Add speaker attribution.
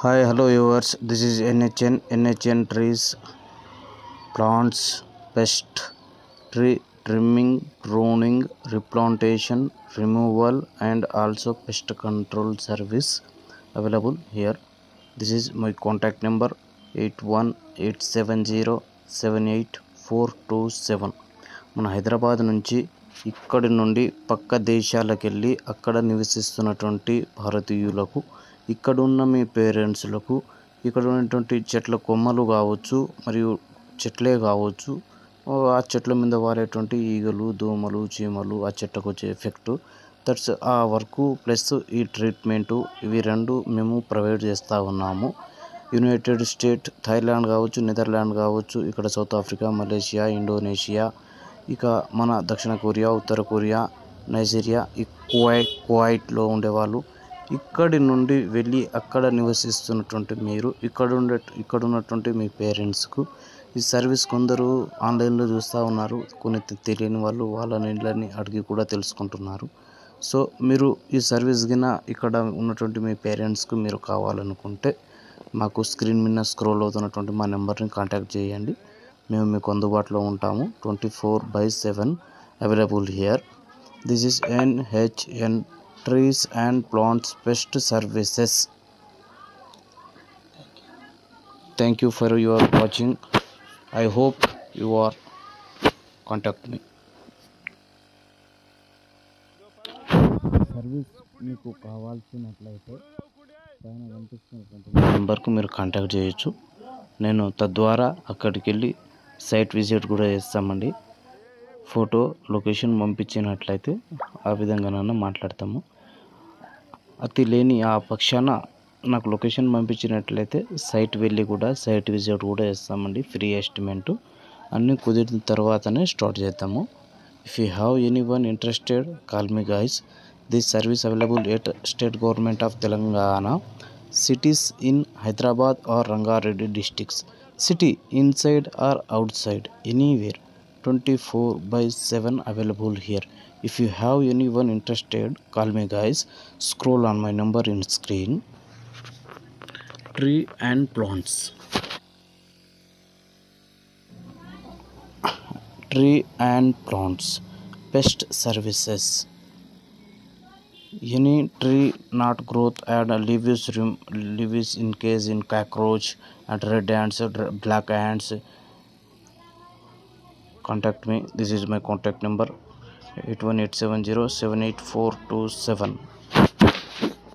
Speaker 1: Hi, hello viewers. This is NHN Trees, Plants, Pest, Tree Trimming, Pruning, Replantation, Removal, and also Pest Control Service available here. This is my contact number 8187078427. మన హైదరాబాద్ నుంచి ఇక్కడి నుండి పక్క దేశాలకు వెళ్ళి అక్కడ నివసిస్తున్నటువంటి భారతీయులకు ఇక్కడ ఉన్న మీ పేరెంట్స్లకు ఇక్కడ ఉన్నటువంటి చెట్ల కొమ్మలు కావచ్చు మరియు చెట్లే కావచ్చు ఆ చెట్ల మీద వారేటువంటి ఈగలు దోమలు చీమలు ఆ చెట్టుకు వచ్చే ఎఫెక్ట్ దట్స్ ఆ వర్క్ ప్లస్ ఈ ట్రీట్మెంటు ఇవి రెండు మేము ప్రొవైడ్ చేస్తూ ఉన్నాము. యునైటెడ్ స్టేట్ థాయిలాండ్ కావచ్చు నెదర్లాండ్ కావచ్చు ఇక్కడ సౌత్ ఆఫ్రికా మలేషియా ఇండోనేషియా ఇక మన దక్షిణ కొరియా ఉత్తర కొరియా నైజీరియా ఈ కువైట్లో ఉండేవాళ్ళు ఇక్కడి నుండి వెళ్ళి అక్కడ నివసిస్తున్నటువంటి మీరు ఇక్కడ ఉన్నటువంటి మీ పేరెంట్స్కు ఈ సర్వీస్ కొందరు ఆన్లైన్లో చూస్తూ ఉన్నారు, కొన్ని తెలియని వాళ్ళు వాళ్ళ నీళ్ళని అడిగి కూడా తెలుసుకుంటున్నారు. సో మీరు ఈ సర్వీస్ గిన ఇక్కడ ఉన్నటువంటి మీ పేరెంట్స్కు మీరు కావాలనుకుంటే మాకు స్క్రీన్ మీద స్క్రోల్ అవుతున్నటువంటి మా నెంబర్ని కాంటాక్ట్ చేయండి. మేము మీకు అందుబాటులో ఉంటాము. 24/7 available here. This is NHN Trees and Plants Pest Services. Thank you for your watching. I hope you are contact me. Service మీకు కావాల్సినట్లయితే పైన కనిపిస్తున్నటువంటి నెంబర్కు మీరు కాంటాక్ట్ చేయొచ్చు. నేను తద్వారా అక్కడికి వెళ్ళి సైట్ విజిట్ కూడా చేస్తామండి. ఫోటో లొకేషన్ పంపించినట్లయితే ఆ విధంగానైనా మాట్లాడతాము. అతి లేని ఆ పక్షాన నాకు లొకేషన్ పంపించినట్లయితే సైట్ వెళ్ళి కూడా సైట్ విజిట్ కూడా చేస్తామండి. ఫ్రీ ఎస్టిమేట్ అన్నీ కుదిరిన తర్వాతనే స్టార్ట్ చేద్దాము. If you have any one interested call me guys. This service available at state government of Telangana, cities in Hyderabad or Rangareddy districts, city inside or outside, anywhere, 24/7 available here. If you have anyone interested, call me guys. Scroll on my number in screen. Tree and plants, tree and plants, pest services. Any tree not growth and leaves in case in cockroach and red ants, black ants, contact me. This is my contact number 8187078427.